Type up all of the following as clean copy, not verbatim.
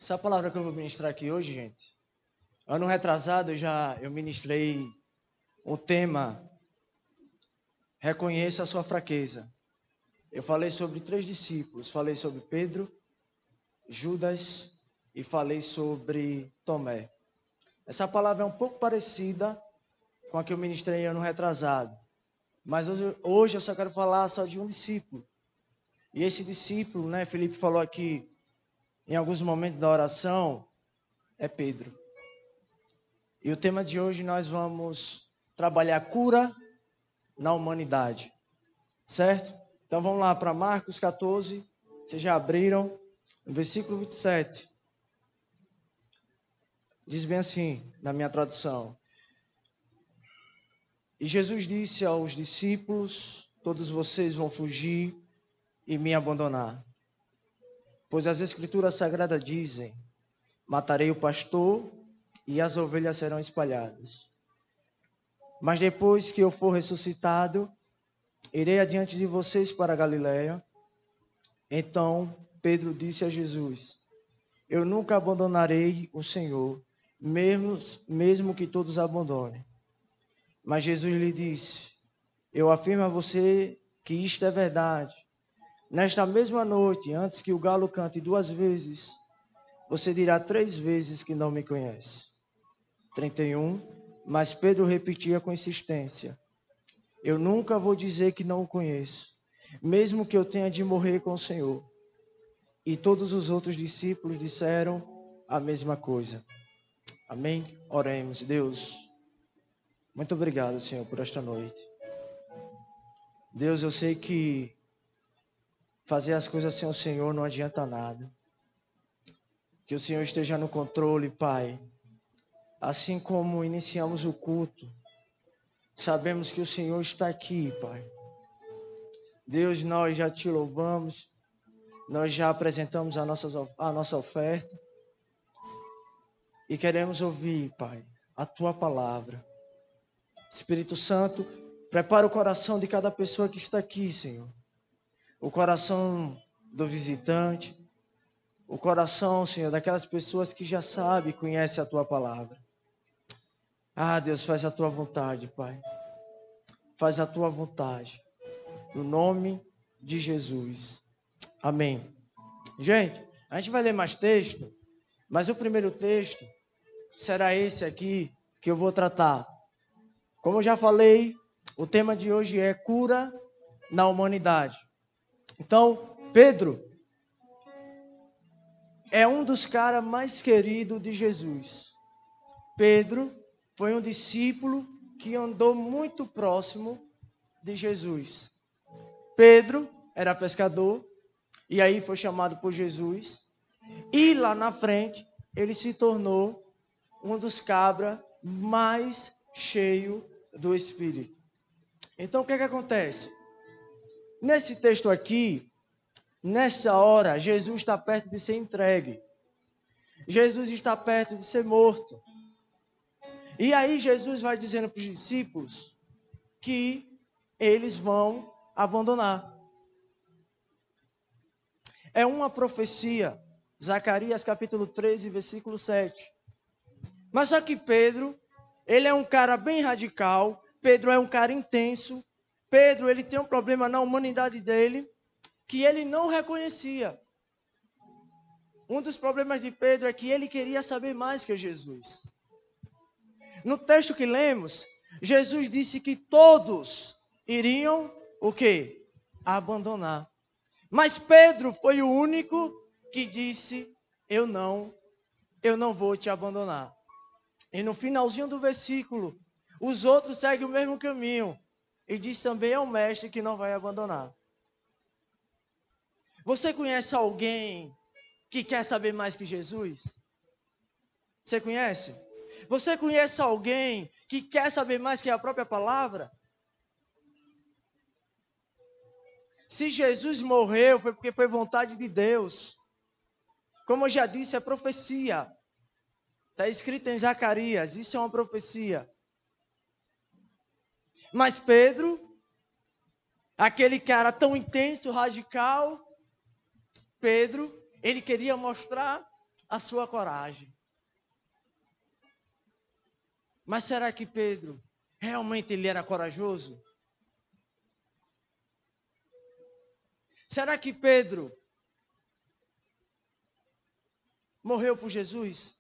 Essa palavra que eu vou ministrar aqui hoje, gente, ano retrasado eu ministrei o tema Reconheça a sua fraqueza. Eu falei sobre 3 discípulos, falei sobre Pedro, Judas e falei sobre Tomé. Essa palavra é um pouco parecida com a que eu ministrei ano retrasado, mas hoje eu só quero falar só de um discípulo. E esse discípulo, Felipe falou aqui em alguns momentos da oração, é Pedro. E o tema de hoje nós vamos trabalhar cura na humanidade, certo? Então vamos lá para Marcos 14, vocês já abriram, no versículo 27. Diz bem assim, na minha tradução. E Jesus disse aos discípulos, todos vocês vão fugir e me abandonar. Pois as escrituras sagradas dizem, matarei o pastor e as ovelhas serão espalhadas. Mas depois que eu for ressuscitado, irei adiante de vocês para a Galiléia. Então Pedro disse a Jesus, eu nunca abandonarei o Senhor, mesmo que todos abandonem. Mas Jesus lhe disse, eu afirmo a você que isto é verdade. Nesta mesma noite, antes que o galo cante 2 vezes, você dirá 3 vezes que não me conhece. 31. Mas Pedro repetia com insistência, eu nunca vou dizer que não o conheço, mesmo que eu tenha de morrer com o Senhor. E todos os outros discípulos disseram a mesma coisa. Amém? Oremos. Deus, muito obrigado, Senhor, por esta noite. Deus, eu sei que fazer as coisas sem o Senhor não adianta nada. Que o Senhor esteja no controle, Pai. Assim como iniciamos o culto, sabemos que o Senhor está aqui, Pai. Deus, nós já te louvamos, nós já apresentamos a nossa oferta e queremos ouvir, Pai, a Tua palavra. Espírito Santo, prepara o coração de cada pessoa que está aqui, Senhor. O coração do visitante, o coração, Senhor, daquelas pessoas que já sabem e conhecem a Tua palavra. Ah, Deus, faz a Tua vontade, Pai. Faz a Tua vontade. No nome de Jesus. Amém. Gente, a gente vai ler mais texto, mas o primeiro texto será esse aqui que eu vou tratar. Como eu já falei, o tema de hoje é cura na humanidade. Então, Pedro é um dos caras mais queridos de Jesus. Pedro foi um discípulo que andou muito próximo de Jesus. Pedro era pescador e aí foi chamado por Jesus. E lá na frente ele se tornou um dos cabras mais cheios do Espírito. Então o que acontece? Nesse texto aqui, nessa hora, Jesus está perto de ser entregue. Jesus está perto de ser morto. E aí Jesus vai dizendo para os discípulos que eles vão abandonar. É uma profecia, Zacarias capítulo 13, versículo 7. Mas só que Pedro, ele é um cara bem radical, Pedro é um cara intenso, Pedro, ele tem um problema na humanidade dele, que ele não reconhecia. Um dos problemas de Pedro é que ele queria saber mais que Jesus. No texto que lemos, Jesus disse que todos iriam, o quê? Abandonar. Mas Pedro foi o único que disse, eu não vou te abandonar. E no finalzinho do versículo, os outros seguem o mesmo caminho. E diz também ao mestre que não vai abandonar. Você conhece alguém que quer saber mais que Jesus? Você conhece? Você conhece alguém que quer saber mais que a própria palavra? Se Jesus morreu, foi porque foi vontade de Deus. Como eu já disse, é profecia. Está escrito em Zacarias, isso é uma profecia. Mas Pedro, aquele cara tão intenso, radical, Pedro, ele queria mostrar a sua coragem. Mas será que Pedro, realmente ele era corajoso? Será que Pedro morreu por Jesus?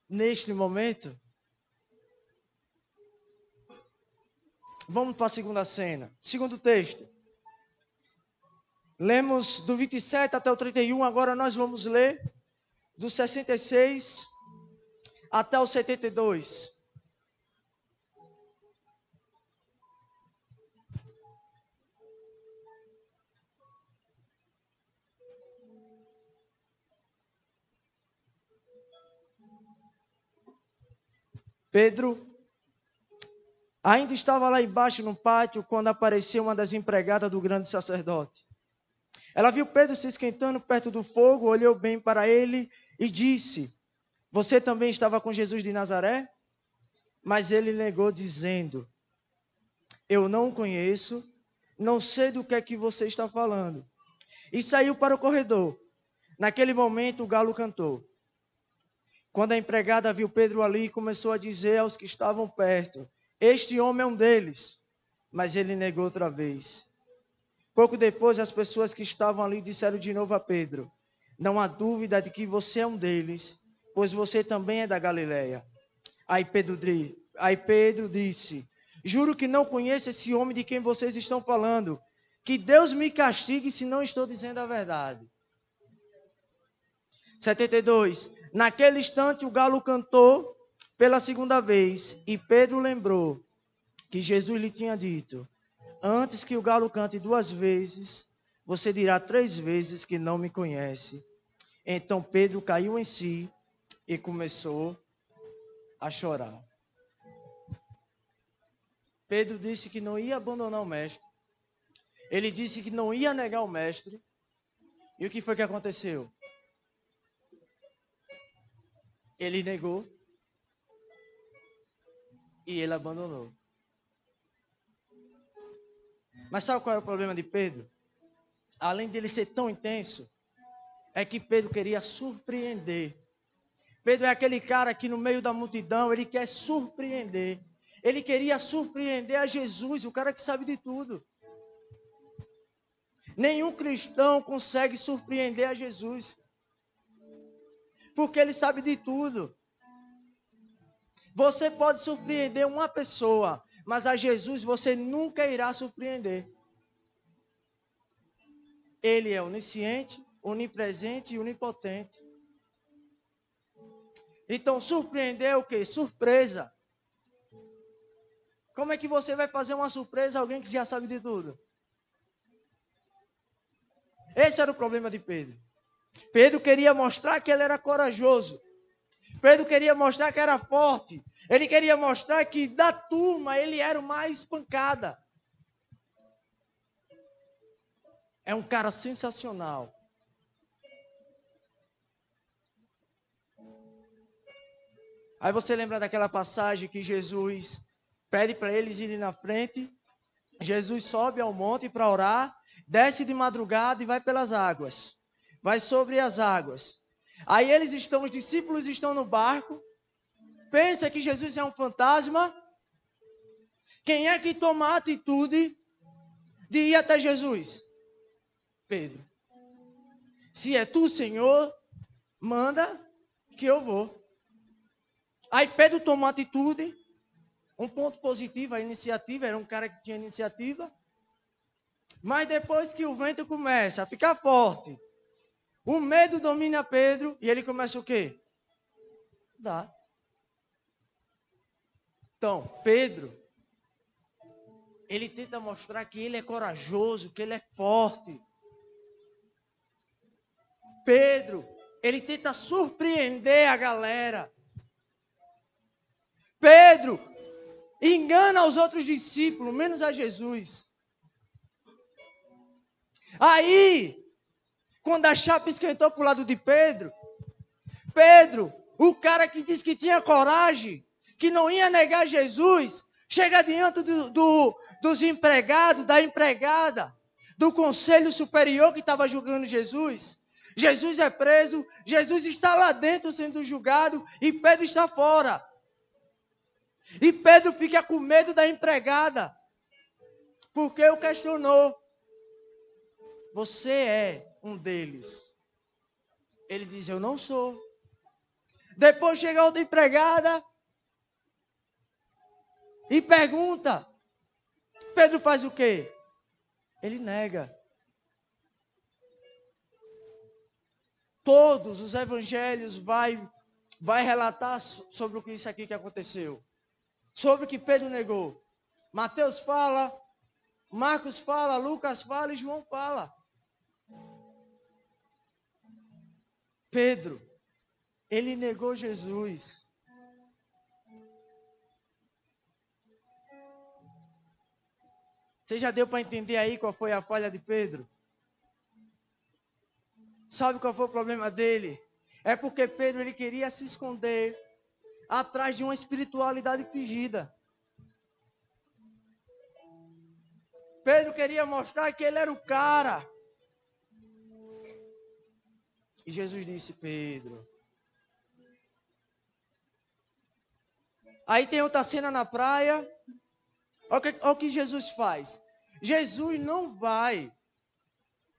Neste momento? Vamos para a segunda cena. Segundo texto. Lemos do 27 até o 31, agora nós vamos ler do 66 até o 72. Pedro ainda estava lá embaixo no pátio quando apareceu uma das empregadas do grande sacerdote. Ela viu Pedro se esquentando perto do fogo, olhou bem para ele e disse: você também estava com Jesus de Nazaré? Mas ele negou, dizendo: eu não o conheço, não sei do que é que você está falando. E saiu para o corredor. Naquele momento o galo cantou. Quando a empregada viu Pedro ali, começou a dizer aos que estavam perto: este homem é um deles. Mas ele negou outra vez. Pouco depois, as pessoas que estavam ali disseram de novo a Pedro: não há dúvida de que você é um deles, pois você também é da Galileia. Aí Pedro disse: juro que não conheço esse homem de quem vocês estão falando. Que Deus me castigue se não estou dizendo a verdade. 72. Naquele instante o galo cantou pela segunda vez, e Pedro lembrou que Jesus lhe tinha dito: antes que o galo cante 2 vezes, você dirá 3 vezes que não me conhece. Então Pedro caiu em si e começou a chorar. Pedro disse que não ia abandonar o mestre. Ele disse que não ia negar o mestre. E o que foi que aconteceu? Ele negou e ele abandonou. Mas sabe qual é o problema de Pedro? Além dele ser tão intenso, é que Pedro queria surpreender. Pedro é aquele cara que no meio da multidão, ele quer surpreender. Ele queria surpreender a Jesus, o cara que sabe de tudo. Nenhum cristão consegue surpreender a Jesus, porque ele sabe de tudo. Você pode surpreender uma pessoa, mas a Jesus você nunca irá surpreender. Ele é onisciente, onipresente e onipotente. Então, surpreender é o quê? Surpresa. Como é que você vai fazer uma surpresa a alguém que já sabe de tudo? Esse era o problema de Pedro. Pedro queria mostrar que ele era corajoso. Pedro queria mostrar que era forte. Ele queria mostrar que da turma ele era o mais pancada. É um cara sensacional. Aí você lembra daquela passagem que Jesus pede para eles irem na frente. Jesus sobe ao monte para orar, desce de madrugada e vai pelas águas. Vai sobre as águas. Aí os discípulos estão no barco. Pensa que Jesus é um fantasma. Quem é que toma a atitude de ir até Jesus? Pedro. Se é tu, Senhor, manda que eu vou. Aí Pedro tomou atitude. Um ponto positivo, a iniciativa, era um cara que tinha iniciativa. Mas depois que o vento começa a ficar forte, o medo domina Pedro e ele começa o quê? Dá. Então, Pedro, ele tenta mostrar que ele é corajoso, que ele é forte. Pedro, ele tenta surpreender a galera. Pedro engana os outros discípulos, menos a Jesus. Aí, quando a chapa esquentou para o lado de Pedro, o cara que disse que tinha coragem, que não ia negar Jesus, chega diante dos empregados, da empregada, do conselho superior que estava julgando Jesus. Jesus é preso, Jesus está lá dentro sendo julgado e Pedro está fora. E Pedro fica com medo da empregada, porque o questionou. Você é um deles? Ele diz, eu não sou. Depois chega outra empregada e pergunta. Pedro faz o quê? Ele nega. Todos os evangelhos vai relatar sobre o que isso aqui que aconteceu. Sobre o que Pedro negou. Mateus fala, Marcos fala, Lucas fala e João fala. Pedro, ele negou Jesus. Você já deu para entender aí qual foi a falha de Pedro? Sabe qual foi o problema dele? É porque Pedro ele queria se esconder atrás de uma espiritualidade fingida. Pedro queria mostrar que ele era o cara. E Jesus disse, Pedro. Aí tem outra cena na praia. Olha o que Jesus faz. Jesus não vai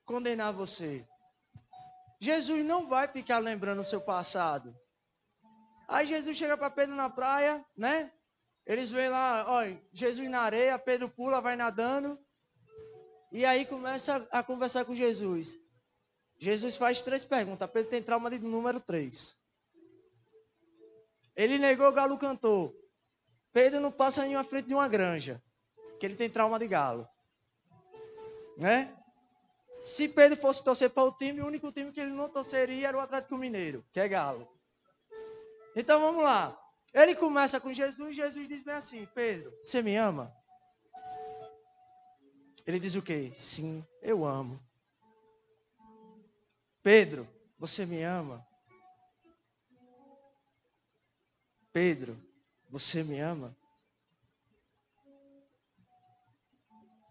condenar você. Jesus não vai ficar lembrando o seu passado. Aí Jesus chega para Pedro na praia, né? Eles veem lá, olha, Jesus na areia, Pedro pula, vai nadando. E aí começa a conversar com Jesus. Jesus faz 3 perguntas. Pedro tem trauma de número 3. Ele negou, o galo cantou. Pedro não passa em frente de uma granja, que ele tem trauma de galo. Né? Se Pedro fosse torcer para o time, o único time que ele não torceria era o Atlético Mineiro, que é galo. Então vamos lá. Ele começa com Jesus, Jesus diz bem assim, Pedro, você me ama? Ele diz o quê? Sim, eu amo. Pedro, você me ama? Pedro, você me ama?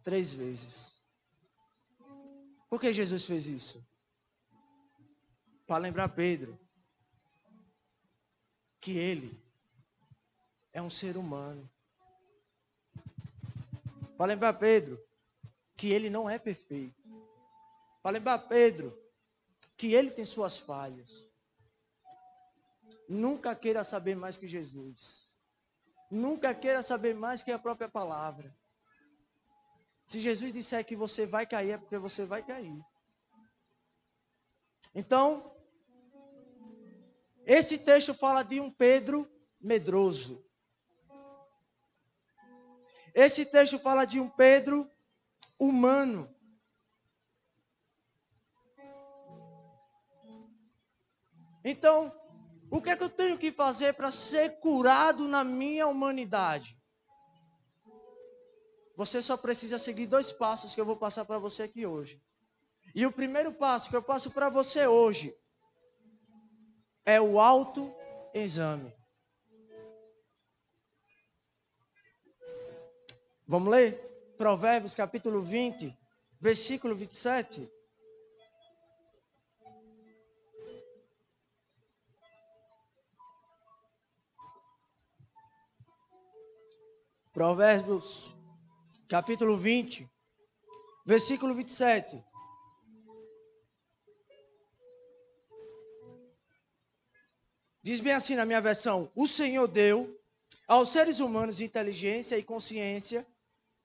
3 vezes. Por que Jesus fez isso? Para lembrar Pedro que ele é um ser humano. Para lembrar Pedro que ele não é perfeito. Para lembrar Pedro que ele tem suas falhas. Nunca queira saber mais que Jesus. Nunca queira saber mais que a própria palavra. Se Jesus disser que você vai cair, é porque você vai cair. Então, esse texto fala de um Pedro medroso. Esse texto fala de um Pedro humano. Então, o que é que eu tenho que fazer para ser curado na minha humanidade? Você só precisa seguir 2 passos que eu vou passar para você aqui hoje. E o primeiro passo que eu passo para você hoje é o autoexame. Vamos ler? Provérbios capítulo 20, versículo 27. Provérbios capítulo 20, versículo 27. Diz bem assim na minha versão: o Senhor deu aos seres humanos inteligência e consciência,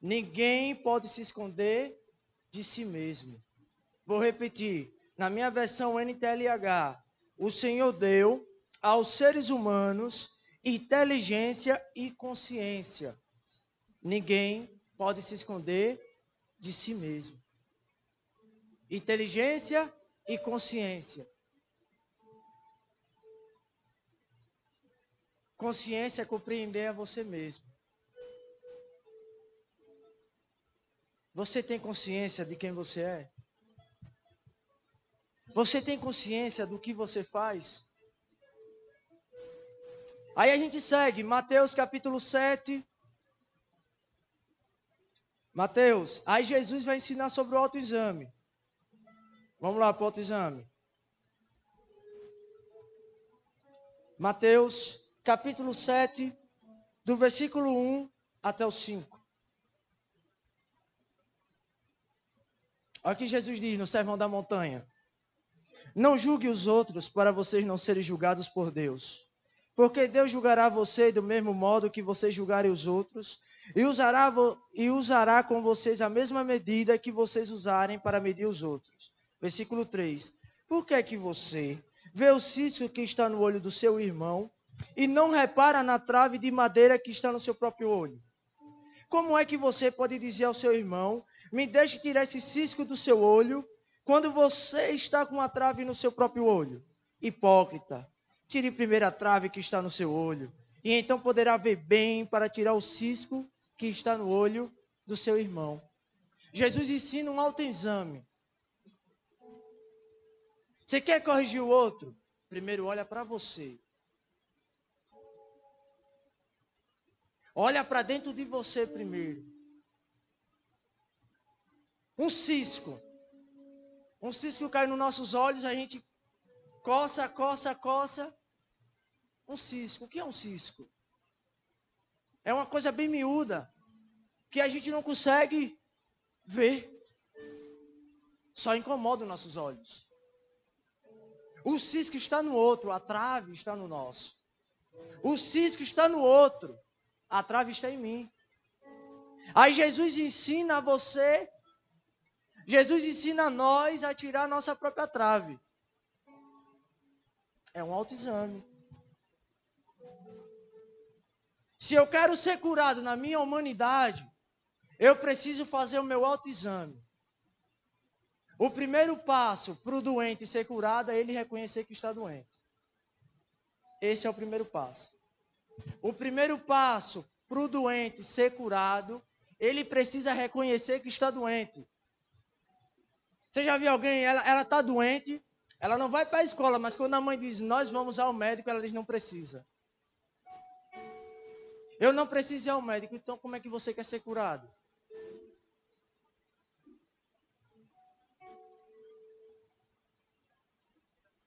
ninguém pode se esconder de si mesmo. Vou repetir, na minha versão NTLH, o Senhor deu aos seres humanos inteligência e consciência. Ninguém pode se esconder de si mesmo. Inteligência e consciência. Consciência é compreender a você mesmo. Você tem consciência de quem você é? Você tem consciência do que você faz? Aí a gente segue, Mateus capítulo 7. Mateus, aí Jesus vai ensinar sobre o autoexame. Vamos lá para o autoexame. Mateus, capítulo 7, do versículo 1 até o 5. Olha o que Jesus diz no Sermão da Montanha. Não julgue os outros para vocês não serem julgados por Deus. Porque Deus julgará você do mesmo modo que vocês julgarem os outros, e usará com vocês a mesma medida que vocês usarem para medir os outros. Versículo 3. Por que é que você vê o cisco que está no olho do seu irmão e não repara na trave de madeira que está no seu próprio olho? Como é que você pode dizer ao seu irmão, me deixe tirar esse cisco do seu olho, quando você está com a trave no seu próprio olho? Hipócrita, tire primeiro a trave que está no seu olho, e então poderá ver bem para tirar o cisco que está no olho do seu irmão. Jesus ensina um autoexame. Você quer corrigir o outro? Primeiro olha para você. Olha para dentro de você primeiro. Um cisco cai nos nossos olhos, a gente coça. Um cisco. O que é um cisco? É uma coisa bem miúda, que a gente não consegue ver. Só incomoda os nossos olhos. O cisco está no outro, a trave está no nosso. O cisco está no outro, a trave está em mim. Aí Jesus ensina a você, Jesus ensina a nós a tirar a nossa própria trave. É um autoexame. Se eu quero ser curado na minha humanidade, eu preciso fazer o meu autoexame. O primeiro passo para o doente ser curado é ele reconhecer que está doente. Esse é o primeiro passo. O primeiro passo para o doente ser curado, ele precisa reconhecer que está doente. Você já viu alguém, ela está doente, ela não vai para a escola, mas quando a mãe diz, nós vamos ao médico, ela diz, não precisa. Eu não preciso ir ao médico, então como é que você quer ser curado?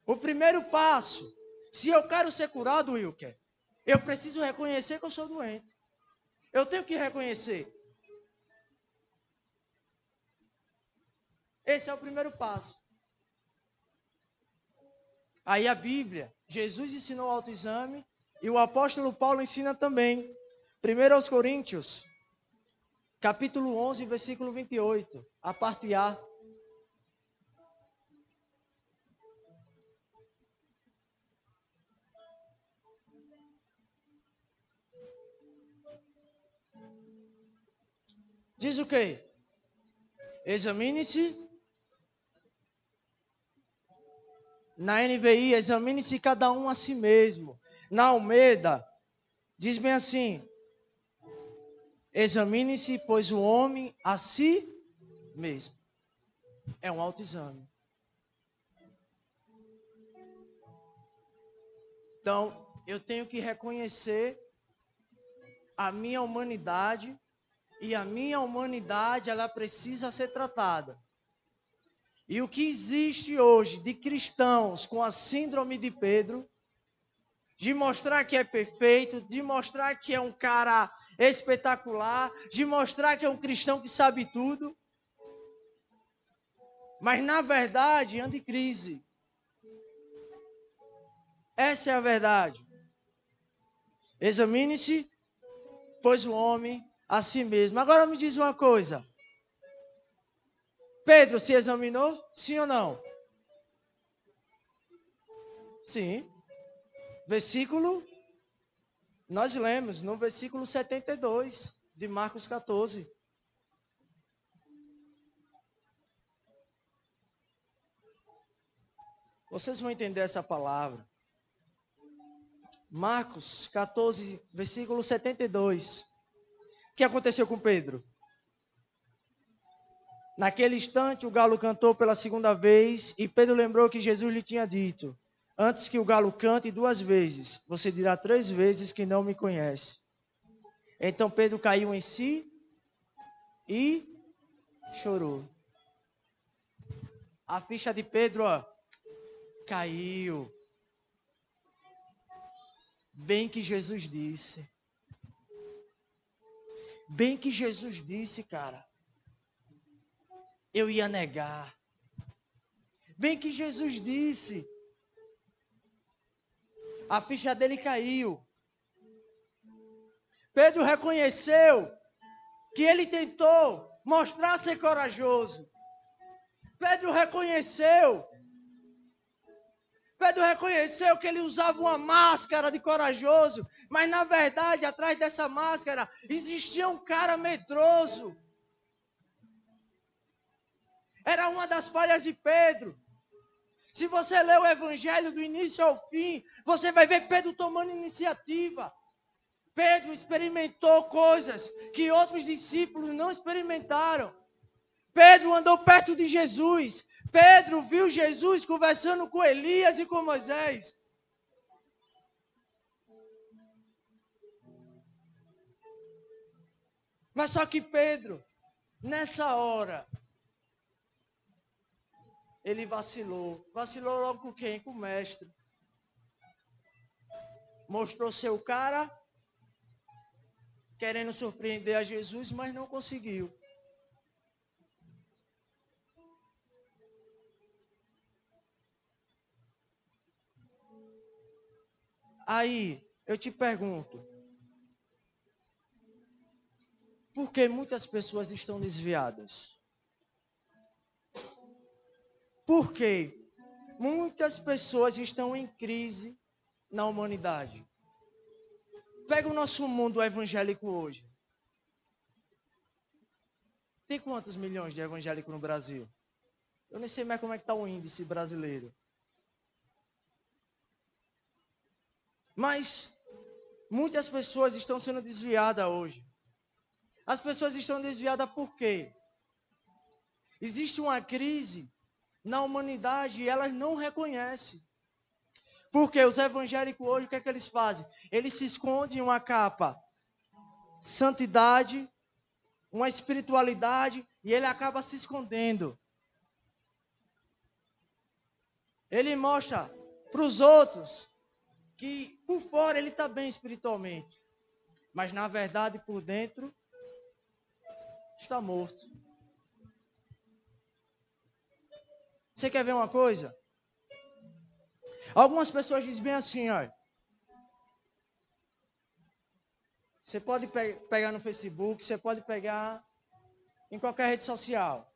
O primeiro passo, se eu quero ser curado, Wilker, eu preciso reconhecer que eu sou doente. Eu tenho que reconhecer. Esse é o primeiro passo. Aí a Bíblia, Jesus ensinou o autoexame e o apóstolo Paulo ensina também. 1 aos Coríntios, capítulo 11, versículo 28, a parte A. Diz o quê? Examine-se. Na NVI, examine-se cada um a si mesmo. Na Almeida, diz bem assim: examine-se, pois o homem a si mesmo. É um autoexame. Então, eu tenho que reconhecer a minha humanidade, e a minha humanidade, ela precisa ser tratada. E o que existe hoje de cristãos com a síndrome de Pedro, de mostrar que é perfeito, de mostrar que é um cara espetacular, de mostrar que é um cristão que sabe tudo, mas na verdade anda em crise. Essa é a verdade. Examine-se, pois o homem a si mesmo. Agora me diz uma coisa. Pedro se examinou? Sim ou não? Sim. Versículo, nós lemos no versículo 72 de Marcos 14. Vocês vão entender essa palavra. Marcos 14, versículo 72. O que aconteceu com Pedro? Naquele instante, o galo cantou pela segunda vez, e Pedro lembrou que Jesus lhe tinha dito: antes que o galo cante 2 vezes, você dirá 3 vezes que não me conhece. Então Pedro caiu em si e chorou. A ficha de Pedro, caiu. Bem que Jesus disse. Bem que Jesus disse, cara. Eu ia negar. Bem que Jesus disse. A ficha dele caiu. Pedro reconheceu que ele tentou mostrar ser corajoso. Pedro reconheceu que ele usava uma máscara de corajoso, mas na verdade, atrás dessa máscara, existia um cara medroso. Era uma das falhas de Pedro. Se você ler o Evangelho do início ao fim, você vai ver Pedro tomando iniciativa. Pedro experimentou coisas que outros discípulos não experimentaram. Pedro andou perto de Jesus. Pedro viu Jesus conversando com Elias e com Moisés. Mas só que Pedro, nessa hora, ele vacilou. Vacilou logo com quem? Com o mestre. Mostrou seu cara, querendo surpreender a Jesus, mas não conseguiu. Aí, eu te pergunto, por que muitas pessoas estão desviadas? Por que muitas pessoas estão em crise na humanidade? Pega o nosso mundo evangélico hoje. Tem quantos milhões de evangélicos no Brasil? Eu nem sei mais como é que está o índice brasileiro. Mas muitas pessoas estão sendo desviadas hoje. As pessoas estão desviadas por quê? Existe uma crise na humanidade e elas não reconhecem. Porque os evangélicos hoje, o que é que eles fazem? Eles se escondem em uma capa. Santidade, uma espiritualidade, e ele acaba se escondendo. Ele mostra para os outros que por fora ele está bem espiritualmente, mas na verdade por dentro está morto. Você quer ver uma coisa? Algumas pessoas dizem bem assim, olha. Você pode pegar no Facebook, você pode pegar em qualquer rede social.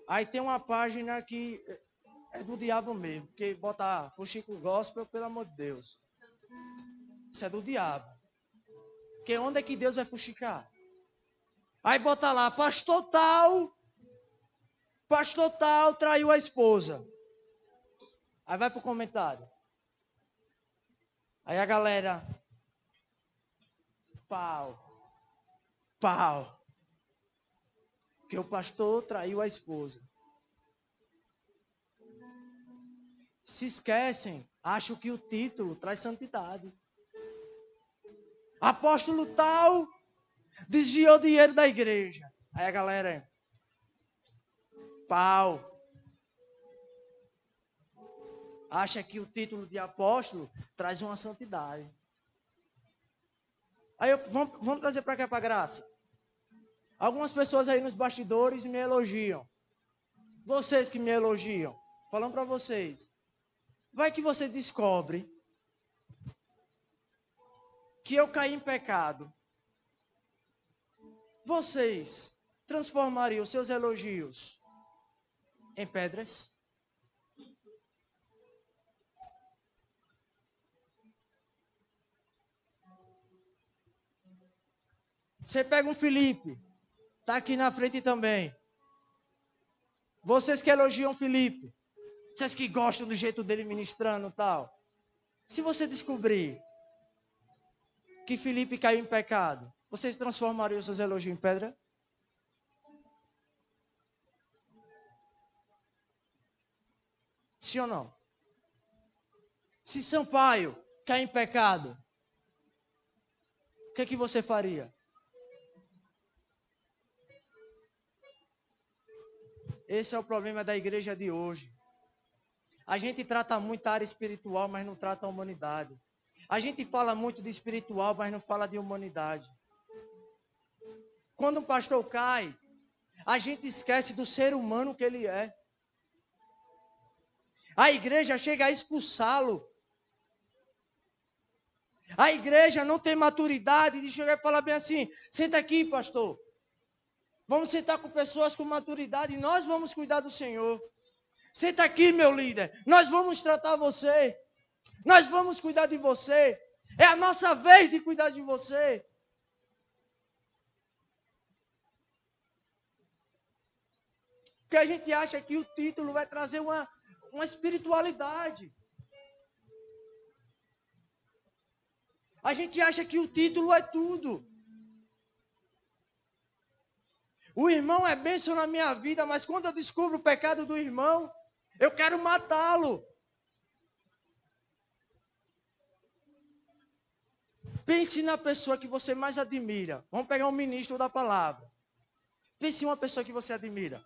Aí tem uma página que é do diabo mesmo, porque bota fuxico gospel, pelo amor de Deus. Isso é do diabo. Porque onde é que Deus vai fuxicar? Aí bota lá, pastor tal traiu a esposa. Aí vai pro comentário. Aí a galera, pau. Porque o pastor traiu a esposa. Se esquecem, acham que o título traz santidade. Apóstolo tal desviou dinheiro da igreja. Aí a galera, pau. Acha que o título de apóstolo traz uma santidade. Aí vamos trazer para cá para a graça. Algumas pessoas aí nos bastidores me elogiam. Vocês que me elogiam, falando para vocês. Vai que você descobre que eu caí em pecado. Vocês transformariam seus elogios em pedras? Você pega um Felipe, está aqui na frente também. Vocês que elogiam Felipe, vocês que gostam do jeito dele ministrando e tal. Se você descobrir que Felipe caiu em pecado, vocês transformariam seus elogios em pedra? Sim ou não? Se Sampaio cai em pecado, o que é que você faria? Esse é o problema da igreja de hoje. A gente trata muito a área espiritual, mas não trata a humanidade. A gente fala muito de espiritual, mas não fala de humanidade. Quando um pastor cai, a gente esquece do ser humano que ele é. A igreja chega a expulsá-lo. A igreja não tem maturidade de chegar e falar bem assim: senta aqui, pastor. Vamos sentar com pessoas com maturidade e nós vamos cuidar do Senhor. Senta aqui, meu líder. Nós vamos tratar você. Nós vamos cuidar de você. É a nossa vez de cuidar de você. Porque a gente acha que o título vai trazer uma espiritualidade. A gente acha que o título é tudo. O irmão é bênção na minha vida, mas quando eu descubro o pecado do irmão, eu quero matá-lo. Pense na pessoa que você mais admira. Vamos pegar um ministro da palavra. Pense em uma pessoa que você admira.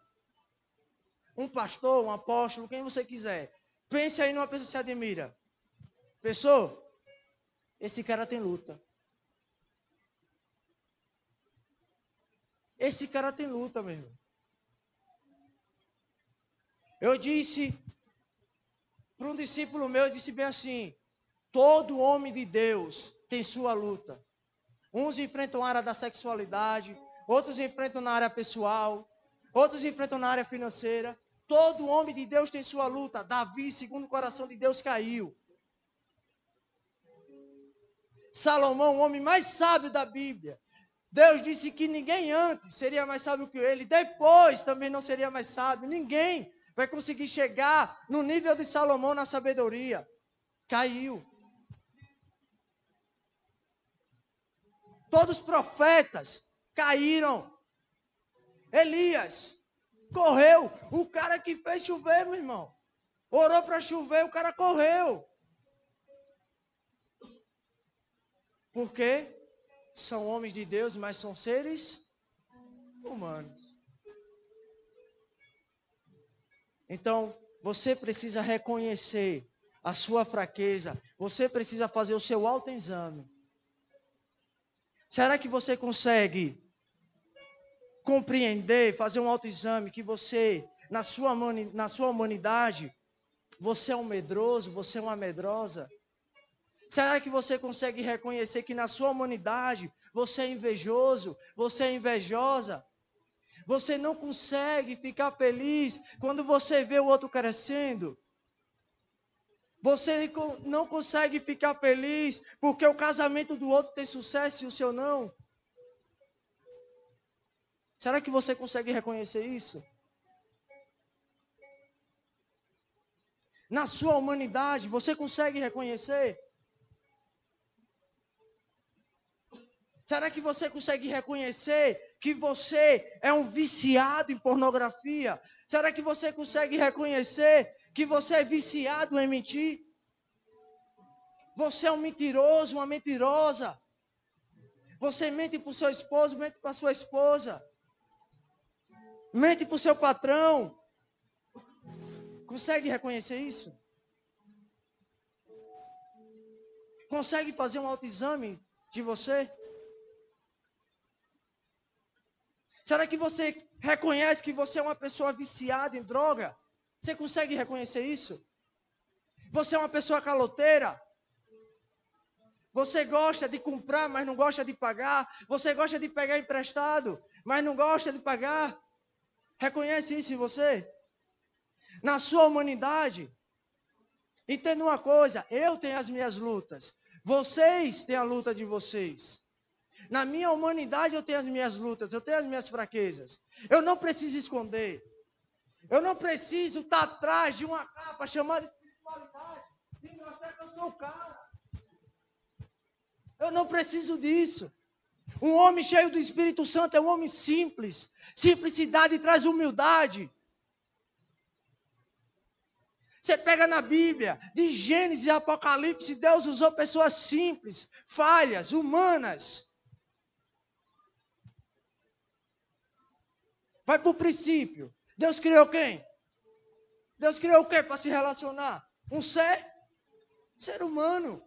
Um pastor, um apóstolo, quem você quiser. Pense aí numa pessoa que você admira. Pessoa, esse cara tem luta. Esse cara tem luta, meu irmão. Eu disse para um discípulo meu, eu disse bem assim: todo homem de Deus tem sua luta. Uns enfrentam a área da sexualidade, outros enfrentam na área pessoal, outros enfrentam na área financeira. Todo homem de Deus tem sua luta. Davi, segundo o coração de Deus, caiu. Salomão, o homem mais sábio da Bíblia. Deus disse que ninguém antes seria mais sábio que ele, depois também não seria mais sábio. Ninguém vai conseguir chegar no nível de Salomão na sabedoria. Caiu. Todos os profetas caíram. Elias correu. O cara que fez chover, meu irmão. Orou para chover, o cara correu. Por quê? São homens de Deus, mas são seres humanos. Então, você precisa reconhecer a sua fraqueza. Você precisa fazer o seu autoexame. Será que você consegue compreender, fazer um autoexame que você, na sua humanidade, você é um medroso, você é uma medrosa? Será que você consegue reconhecer que na sua humanidade você é invejoso, você é invejosa? Você não consegue ficar feliz quando você vê o outro crescendo? Você não consegue ficar feliz porque o casamento do outro tem sucesso e o seu não? Será que você consegue reconhecer isso? Na sua humanidade, você consegue reconhecer? Será que você consegue reconhecer que você é um viciado em pornografia? Será que você consegue reconhecer que você é viciado em mentir? Você é um mentiroso, uma mentirosa. Você mente para o seu esposo, mente para a sua esposa. Mente para o seu patrão. Consegue reconhecer isso? Consegue fazer um autoexame de você? Será que você reconhece que você é uma pessoa viciada em droga? Você consegue reconhecer isso? Você é uma pessoa caloteira? Você gosta de comprar, mas não gosta de pagar? Você gosta de pegar emprestado, mas não gosta de pagar? Reconhece isso em você? Na sua humanidade? Entenda uma coisa, eu tenho as minhas lutas. Vocês têm a luta de vocês. Na minha humanidade eu tenho as minhas lutas, eu tenho as minhas fraquezas. Eu não preciso esconder. Eu não preciso estar atrás de uma capa chamada espiritualidade e mostrar que eu sou o cara. Eu não preciso disso. Um homem cheio do Espírito Santo é um homem simples. Simplicidade traz humildade. Você pega na Bíblia, de Gênesis e Apocalipse, Deus usou pessoas simples, falhas, humanas. Vai para o princípio. Deus criou quem? Deus criou o quê para se relacionar? Um ser humano.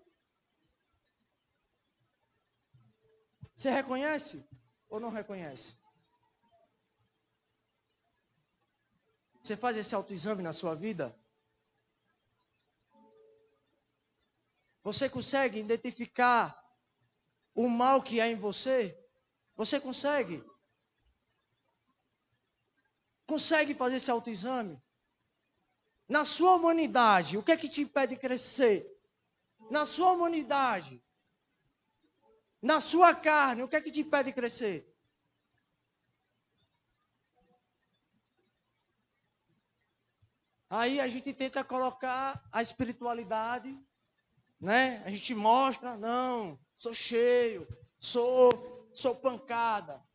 Você reconhece ou não reconhece? Você faz esse autoexame na sua vida? Você consegue identificar o mal que há em você? Você consegue? Consegue fazer esse autoexame? Na sua humanidade, o que é que te impede de crescer? Na sua humanidade, na sua carne, o que é que te impede de crescer? Aí a gente tenta colocar a espiritualidade, né? A gente mostra, não, sou cheio, sou pancada.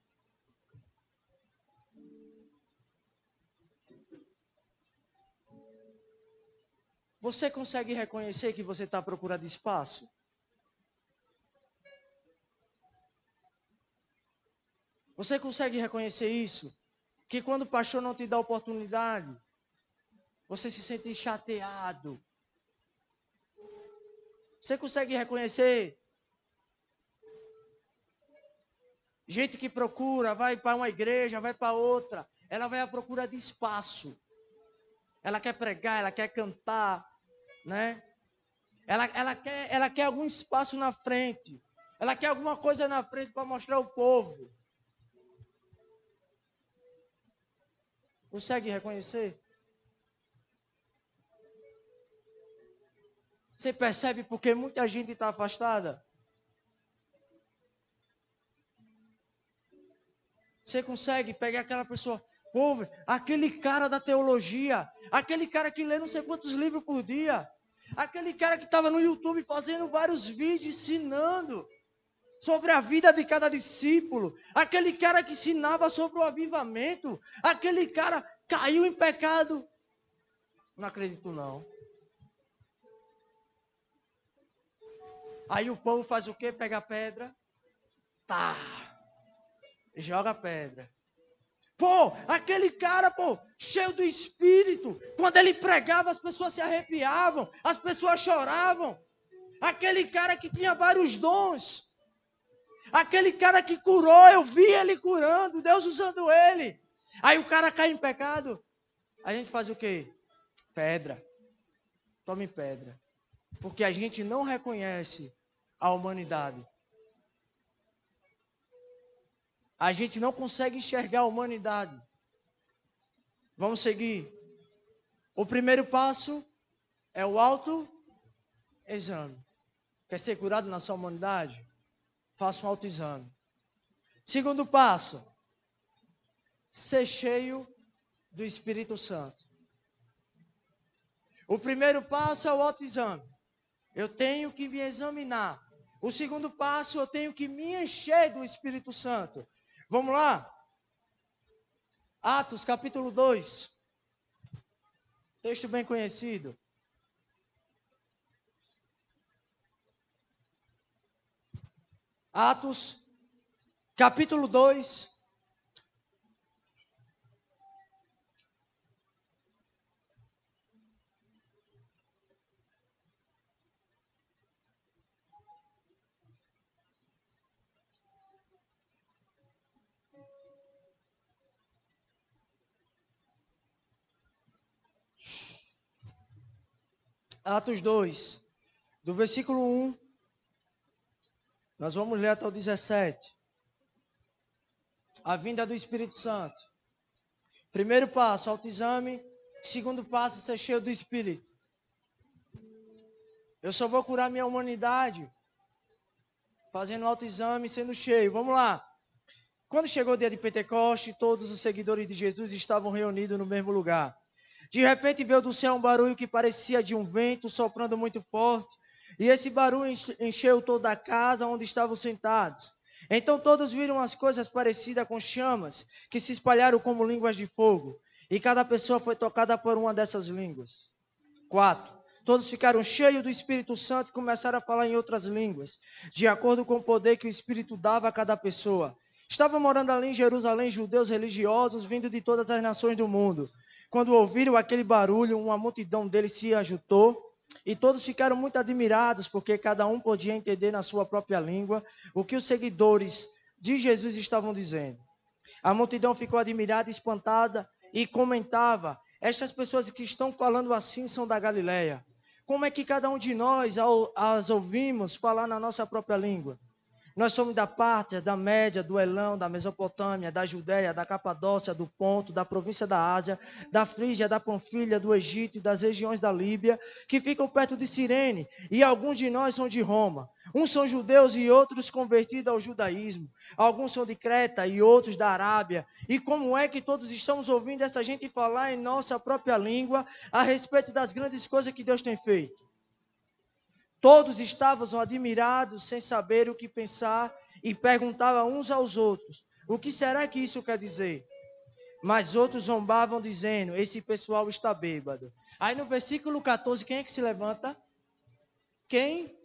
Você consegue reconhecer que você está à procura de espaço? Você consegue reconhecer isso? Que quando o pastor não te dá oportunidade, você se sente chateado. Você consegue reconhecer? Gente que procura, vai para uma igreja, vai para outra, ela vai à procura de espaço. Ela quer pregar, ela quer cantar, né? Ela quer algum espaço na frente. Ela quer alguma coisa na frente para mostrar ao povo. Consegue reconhecer? Você percebe porque muita gente está afastada? Você consegue pegar aquela pessoa, pô, aquele cara da teologia, aquele cara que lê não sei quantos livros por dia, aquele cara que estava no YouTube fazendo vários vídeos ensinando sobre a vida de cada discípulo, aquele cara que ensinava sobre o avivamento, aquele cara caiu em pecado. Não acredito não. Aí o povo faz o quê? Pega a pedra, tá, joga a pedra. Pô, aquele cara, pô, cheio do Espírito, quando ele pregava as pessoas se arrepiavam, as pessoas choravam. Aquele cara que tinha vários dons. Aquele cara que curou, eu vi ele curando, Deus usando ele. Aí o cara cai em pecado. A gente faz o quê? Pedra. Tome pedra. Porque a gente não reconhece a humanidade. A gente não consegue enxergar a humanidade. Vamos seguir. O primeiro passo é o autoexame. Quer ser curado na sua humanidade? Faça um autoexame. Segundo passo, ser cheio do Espírito Santo. O primeiro passo é o autoexame. Eu tenho que me examinar. O segundo passo, eu tenho que me encher do Espírito Santo. Vamos lá? Atos capítulo 2. Texto bem conhecido. Atos capítulo 2. Atos 2, do versículo 1, nós vamos ler até o 17. A vinda do Espírito Santo. Primeiro passo, autoexame. Segundo passo, ser cheio do Espírito. Eu só vou curar minha humanidade fazendo autoexame e sendo cheio. Vamos lá. Quando chegou o dia de Pentecoste, todos os seguidores de Jesus estavam reunidos no mesmo lugar. De repente veio do céu um barulho que parecia de um vento soprando muito forte, e esse barulho encheu toda a casa onde estavam sentados. Então todos viram as coisas parecidas com chamas, que se espalharam como línguas de fogo, e cada pessoa foi tocada por uma dessas línguas. 4. Todos ficaram cheios do Espírito Santo e começaram a falar em outras línguas, de acordo com o poder que o Espírito dava a cada pessoa. Estavam morando ali em Jerusalém judeus religiosos, vindo de todas as nações do mundo. Quando ouviram aquele barulho, uma multidão deles se ajuntou e todos ficaram muito admirados, porque cada um podia entender na sua própria língua o que os seguidores de Jesus estavam dizendo. A multidão ficou admirada e espantada e comentava: estas pessoas que estão falando assim são da Galileia. Como é que cada um de nós as ouvimos falar na nossa própria língua? Nós somos da Pártia, da Média, do Elão, da Mesopotâmia, da Judéia, da Capadócia, do Ponto, da província da Ásia, da Frígia, da Panfilha, do Egito e das regiões da Líbia, que ficam perto de Cirene, e alguns de nós são de Roma. Uns são judeus e outros convertidos ao judaísmo. Alguns são de Creta e outros da Arábia. E como é que todos estamos ouvindo essa gente falar em nossa própria língua a respeito das grandes coisas que Deus tem feito? Todos estavam admirados, sem saber o que pensar, e perguntavam uns aos outros: o que será que isso quer dizer? Mas outros zombavam, dizendo: esse pessoal está bêbado. Aí no versículo 14, quem é que se levanta? Quem?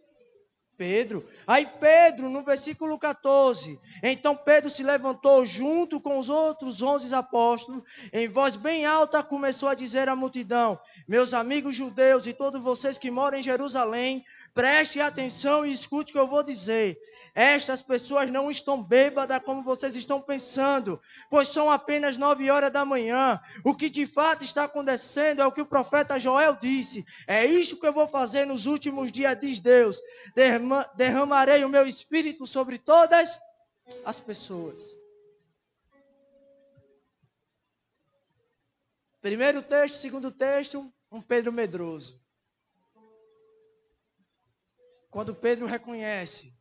Pedro. Aí Pedro, no versículo 14, então Pedro se levantou junto com os outros 11 apóstolos, em voz bem alta começou a dizer à multidão: meus amigos judeus e todos vocês que moram em Jerusalém, prestem atenção e escute o que eu vou dizer. Estas pessoas não estão bêbadas como vocês estão pensando, pois são apenas 9 horas da manhã. O que de fato está acontecendo é o que o profeta Joel disse: é isto que eu vou fazer nos últimos dias, diz Deus. Derramarei o meu espírito sobre todas as pessoas. Primeiro texto, segundo texto, um Pedro medroso. Quando Pedro reconhece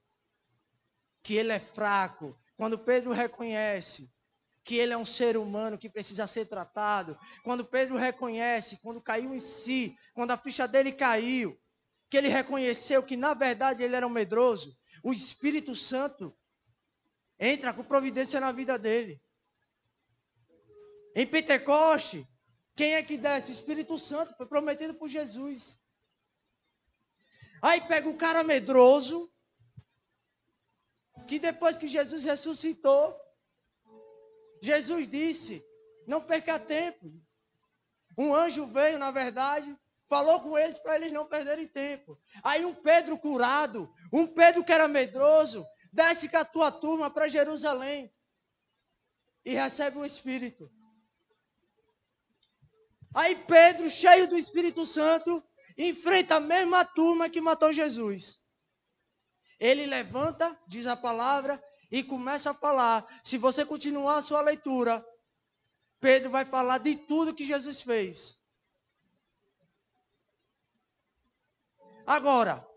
que ele é fraco, quando Pedro reconhece que ele é um ser humano que precisa ser tratado, quando Pedro reconhece, quando caiu em si, quando a ficha dele caiu, que ele reconheceu que na verdade ele era um medroso, o Espírito Santo entra com providência na vida dele. Em Pentecoste, quem é que desce? O Espírito Santo, foi prometido por Jesus. Aí pega o cara medroso, que depois que Jesus ressuscitou, Jesus disse: não perca tempo. Um anjo veio, na verdade, falou com eles para eles não perderem tempo. Aí um Pedro curado, um Pedro que era medroso, desce com a tua turma para Jerusalém e recebe o Espírito. Aí Pedro, cheio do Espírito Santo, enfrenta a mesma turma que matou Jesus. Ele levanta, diz a palavra, e começa a falar. Se você continuar a sua leitura, Pedro vai falar de tudo que Jesus fez. Agora,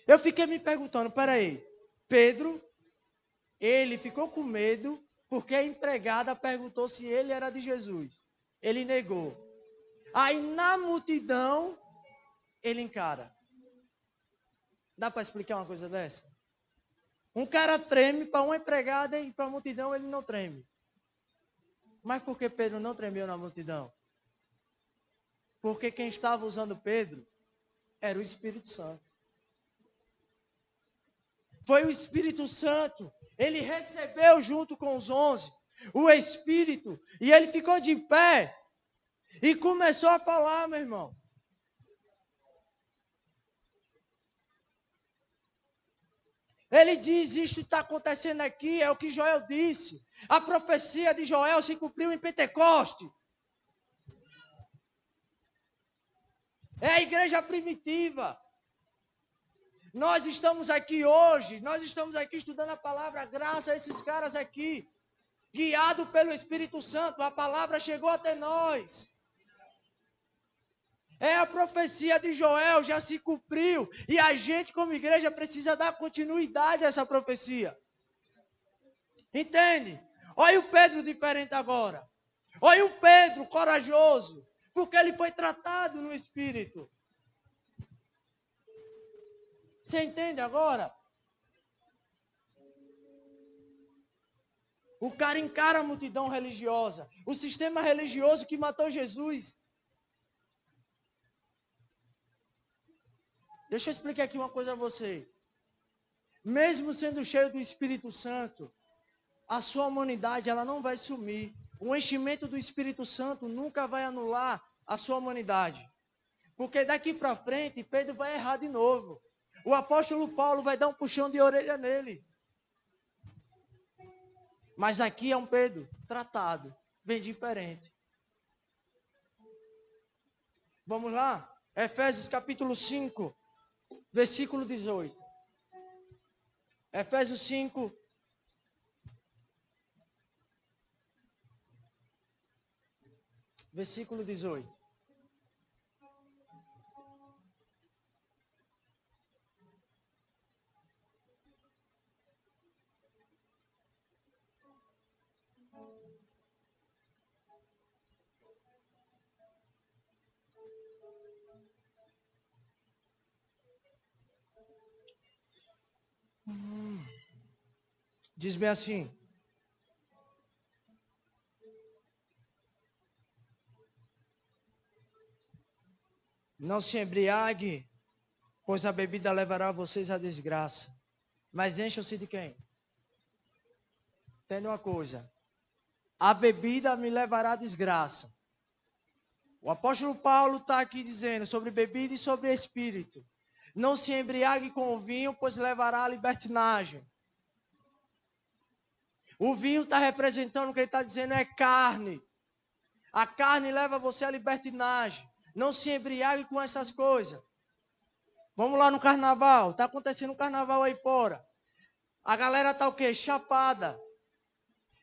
eu fiquei me perguntando, peraí, Pedro, ele ficou com medo porque a empregada perguntou se ele era de Jesus. Ele negou. Aí na multidão, ele encara. Dá para explicar uma coisa dessa? Um cara treme para uma empregada e para a multidão ele não treme. Mas por que Pedro não tremeu na multidão? Porque quem estava usando Pedro era o Espírito Santo. Foi o Espírito Santo. Ele recebeu junto com os 11 o Espírito e ele ficou de pé e começou a falar, meu irmão. Ele diz: isto está acontecendo aqui, é o que Joel disse. A profecia de Joel se cumpriu em Pentecoste. É a igreja primitiva. Nós estamos aqui hoje, nós estamos aqui estudando a palavra graças a esses caras aqui. Guiado pelo Espírito Santo, a palavra chegou até nós. É a profecia de Joel, já se cumpriu. E a gente, como igreja, precisa dar continuidade a essa profecia. Entende? Olha o Pedro diferente agora. Olha o Pedro corajoso. Porque ele foi tratado no Espírito. Você entende agora? O cara encara a multidão religiosa. O sistema religioso que matou Jesus. Deixa eu explicar aqui uma coisa a você. Mesmo sendo cheio do Espírito Santo, a sua humanidade ela não vai sumir. O enchimento do Espírito Santo nunca vai anular a sua humanidade. Porque daqui para frente, Pedro vai errar de novo. O apóstolo Paulo vai dar um puxão de orelha nele. Mas aqui é um Pedro tratado, bem diferente. Vamos lá? Efésios capítulo 5, versículo 18. Efésios 5, versículo 18. Diz bem assim: não se embriague, pois a bebida levará vocês à desgraça. Mas encham-se de quem? Entende uma coisa: a bebida me levará à desgraça. O apóstolo Paulo está aqui dizendo sobre bebida e sobre espírito. Não se embriague com o vinho, pois levará à libertinagem. O vinho está representando o que ele está dizendo é carne. A carne leva você à libertinagem. Não se embriague com essas coisas. Vamos lá no carnaval. Está acontecendo um carnaval aí fora. A galera está o quê? Chapada.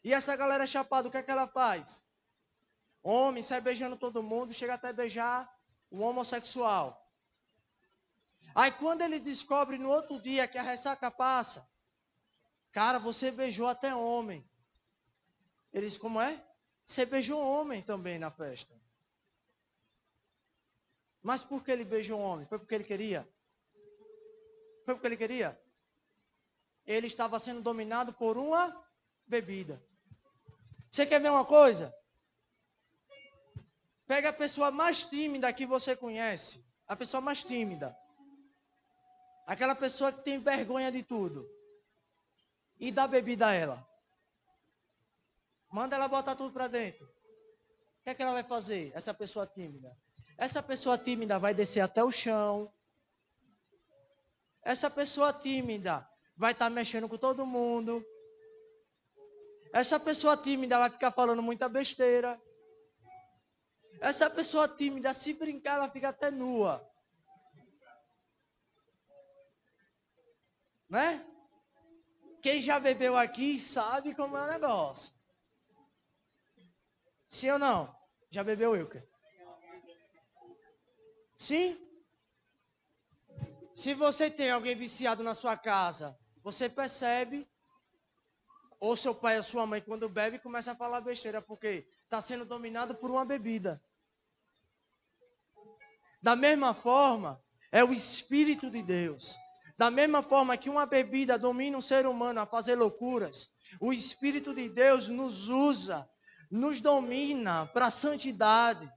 E essa galera chapada, o que é que ela faz? Homem sai beijando todo mundo, chega até beijar o homossexual. Aí quando ele descobre no outro dia que a ressaca passa, cara, você beijou até homem. Ele diz, como é? Você beijou homem também na festa. Mas por que ele beijou homem? Foi porque ele queria? Foi porque ele queria? Ele estava sendo dominado por uma bebida. Você quer ver uma coisa? Pega a pessoa mais tímida que você conhece. A pessoa mais tímida. Aquela pessoa que tem vergonha de tudo. E dá bebida a ela. Manda ela botar tudo para dentro. O que é que ela vai fazer? Essa pessoa tímida. Essa pessoa tímida vai descer até o chão. Essa pessoa tímida vai estar mexendo com todo mundo. Essa pessoa tímida vai ficar falando muita besteira. Essa pessoa tímida, se brincar, ela fica até nua. Né? Quem já bebeu aqui sabe como é o negócio. Sim ou não? Já bebeu, Wilker? Sim? Se você tem alguém viciado na sua casa, você percebe, ou seu pai ou sua mãe, quando bebe, começa a falar besteira, porque está sendo dominado por uma bebida. Da mesma forma, é o Espírito de Deus. Da mesma forma que uma bebida domina um ser humano a fazer loucuras, o Espírito de Deus nos usa, nos domina para a santidade.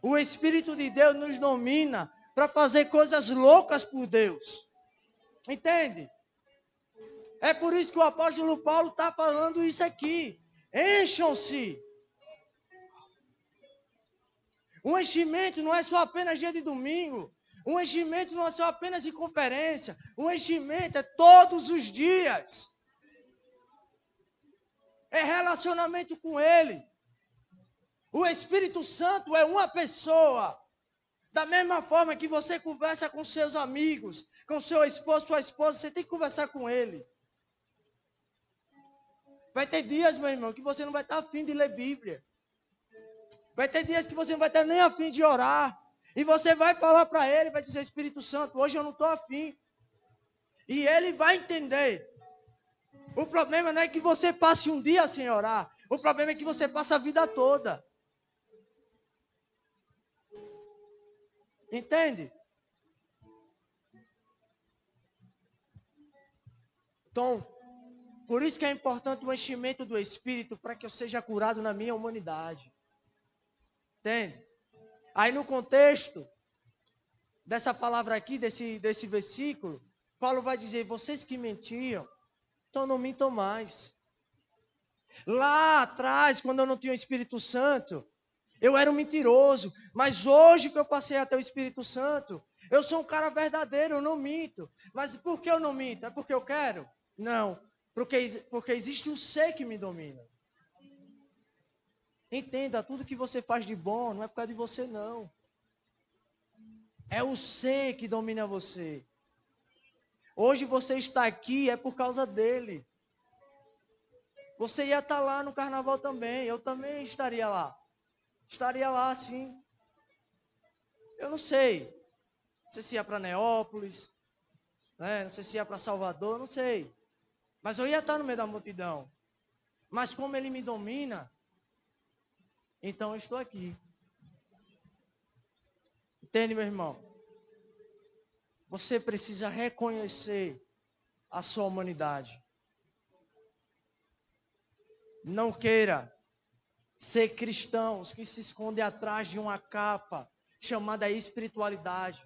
O Espírito de Deus nos domina para fazer coisas loucas por Deus. Entende? É por isso que o apóstolo Paulo está falando isso aqui. Encham-se. O enchimento não é só apenas dia de domingo. O enchimento não é só apenas em conferência. O enchimento é todos os dias. É relacionamento com Ele. O Espírito Santo é uma pessoa. Da mesma forma que você conversa com seus amigos, com seu esposo, sua esposa, você tem que conversar com ele. Vai ter dias, meu irmão, que você não vai estar afim de ler Bíblia. Vai ter dias que você não vai estar nem afim de orar. E você vai falar para ele, vai dizer, Espírito Santo, hoje eu não estou afim. E ele vai entender. O problema não é que você passe um dia sem orar. O problema é que você passa a vida toda. Entende? Então, por isso que é importante o enchimento do Espírito para que eu seja curado na minha humanidade. Entende? Aí no contexto dessa palavra aqui, desse versículo, Paulo vai dizer, vocês que mentiam, então não mintam mais. Lá atrás, quando eu não tinha o Espírito Santo, eu era um mentiroso. Mas hoje que eu passei a ter o Espírito Santo, eu sou um cara verdadeiro, eu não minto. Mas por que eu não minto? É porque eu quero? Não. Porque existe um ser que me domina. Entenda, tudo que você faz de bom não é por causa de você, não. É o ser que domina você. Hoje você está aqui é por causa dele. Você ia estar lá no carnaval também. Eu também estaria lá. Estaria lá, sim. Eu não sei. Não sei se ia para Neópolis, né? Não sei se ia para Salvador, não sei. Mas eu ia estar no meio da multidão. Mas como ele me domina, então eu estou aqui. Entende, meu irmão? Você precisa reconhecer a sua humanidade. Não queira ser cristãos que se escondem atrás de uma capa chamada espiritualidade.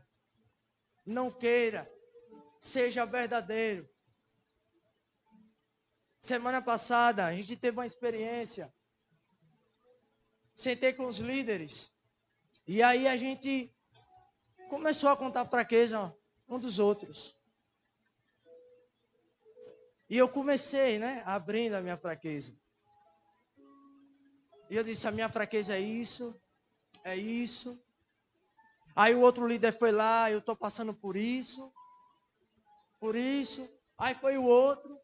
Não queira. Seja verdadeiro. Semana passada, a gente teve uma experiência. Sentei com os líderes. E aí a gente começou a contar fraqueza um dos outros. E eu comecei, né, abrindo a minha fraqueza. E eu disse, a minha fraqueza é isso, é isso. Aí o outro líder foi lá, eu estou passando por isso. Aí foi o outro.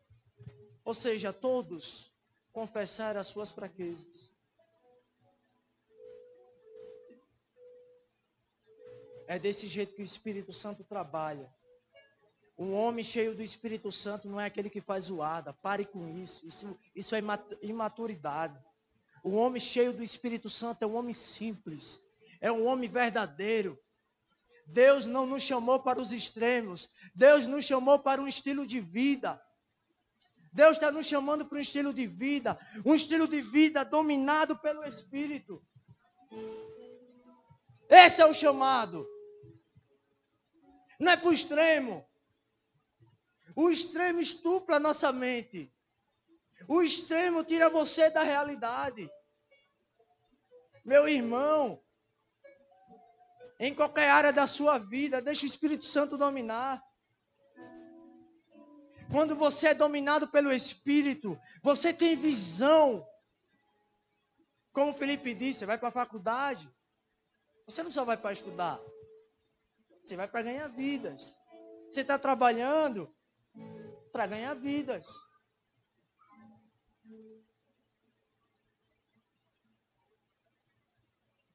Ou seja, todos confessaram as suas fraquezas. É desse jeito que o Espírito Santo trabalha. Um homem cheio do Espírito Santo não é aquele que faz zoada. Pare com isso. Isso é imaturidade. O homem cheio do Espírito Santo é um homem simples. É um homem verdadeiro. Deus não nos chamou para os extremos. Deus nos chamou para um estilo de vida. Deus está nos chamando para um estilo de vida. Um estilo de vida dominado pelo Espírito. Esse é o chamado. Não é para o extremo. O extremo estupra a nossa mente. O extremo tira você da realidade. Meu irmão, em qualquer área da sua vida, deixa o Espírito Santo dominar. Quando você é dominado pelo Espírito, você tem visão. Como o Felipe disse, você vai para a faculdade. Você não só vai para estudar. Você vai para ganhar vidas. Você está trabalhando para ganhar vidas.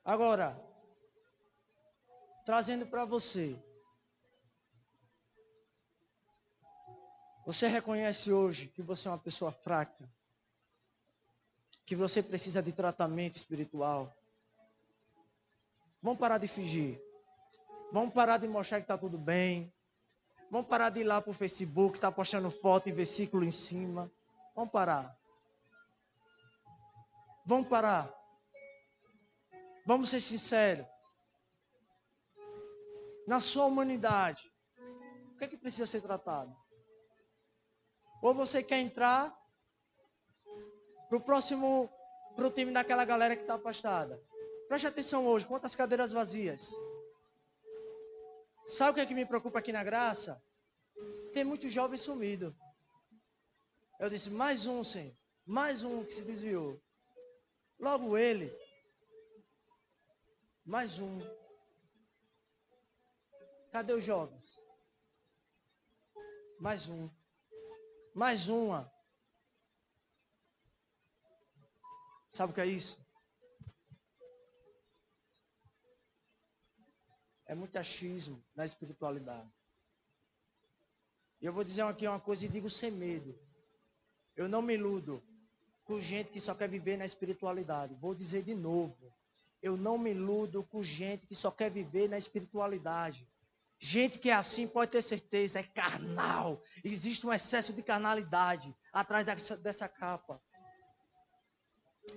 Agora, trazendo para você. Você reconhece hoje que você é uma pessoa fraca? Que você precisa de tratamento espiritual? Vamos parar de fingir. Vamos parar de mostrar que está tudo bem. Vamos parar de ir lá para o Facebook, estar postando foto e versículo em cima. Vamos parar. Vamos parar. Vamos ser sinceros. Na sua humanidade, o que é que precisa ser tratado? Ou você quer entrar para o time daquela galera que está afastada? Preste atenção hoje, quantas cadeiras vazias? Sabe o que é que me preocupa aqui na Graça? Tem muitos jovens sumidos. Eu disse, mais um, Senhor. Mais um que se desviou. Logo ele. Mais um. Cadê os jovens? Mais um. Mais uma. Sabe o que é isso? É muito achismo na espiritualidade. E eu vou dizer aqui uma coisa e digo sem medo. Eu não me iludo com gente que só quer viver na espiritualidade. Vou dizer de novo. Eu não me iludo com gente que só quer viver na espiritualidade. Gente que é assim, pode ter certeza, é carnal. Existe um excesso de carnalidade atrás dessa capa.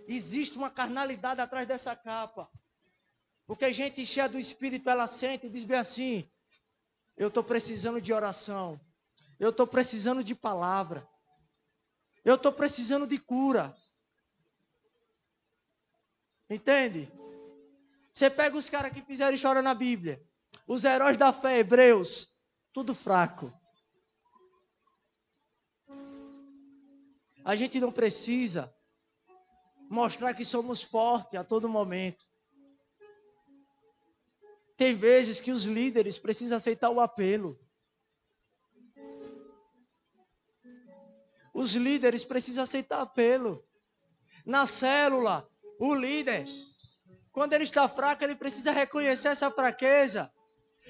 Existe uma carnalidade atrás dessa capa. Porque gente cheia do Espírito, ela sente e diz bem assim, eu estou precisando de oração. Eu estou precisando de palavra. Eu estou precisando de cura. Entende? Você pega os caras que fizeram história na Bíblia. Os heróis da fé, hebreus. Tudo fraco. A gente não precisa mostrar que somos fortes a todo momento. Tem vezes que os líderes precisam aceitar o apelo. Os líderes precisam aceitar apelo. Na célula, o líder, quando ele está fraco, ele precisa reconhecer essa fraqueza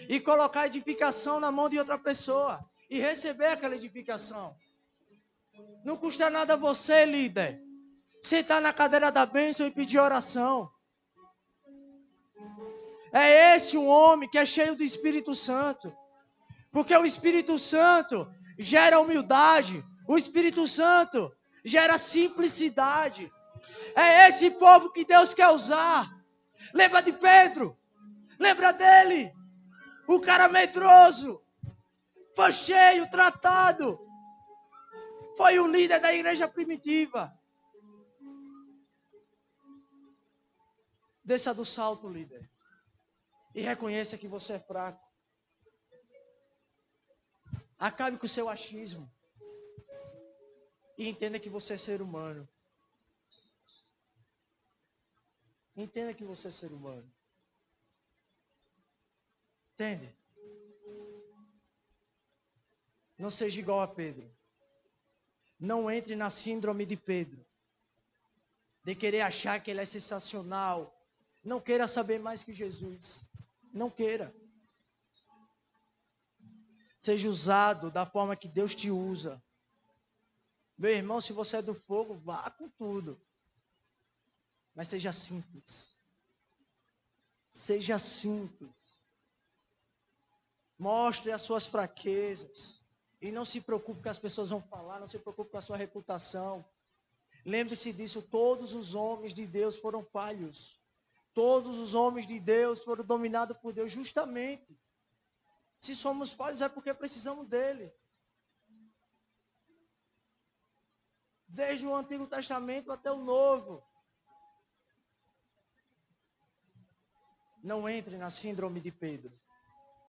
e colocar a edificação na mão de outra pessoa e receber aquela edificação. Não custa nada você, líder, sentar na cadeira da bênção e pedir oração. É esse um homem que é cheio do Espírito Santo. Porque o Espírito Santo gera humildade. O Espírito Santo gera simplicidade. É esse povo que Deus quer usar. Lembra de Pedro? Lembra dele? O cara medroso. Foi cheio, tratado. Foi o líder da igreja primitiva. Desça do salto, líder. E reconheça que você é fraco. Acabe com o seu achismo. E entenda que você é ser humano. Entenda que você é ser humano. Entende? Não seja igual a Pedro. Não entre na síndrome de Pedro. De querer achar que ele é sensacional. Não queira saber mais que Jesus. Não queira. Seja usado da forma que Deus te usa. Meu irmão, se você é do fogo, vá com tudo. Mas seja simples. Seja simples. Mostre as suas fraquezas. E não se preocupe com o que as pessoas vão falar. Não se preocupe com a sua reputação. Lembre-se disso. Todos os homens de Deus foram falhos. Todos os homens de Deus foram dominados por Deus justamente. Se somos falhos é porque precisamos dele. Desde o Antigo Testamento até o Novo. Não entre na síndrome de Pedro.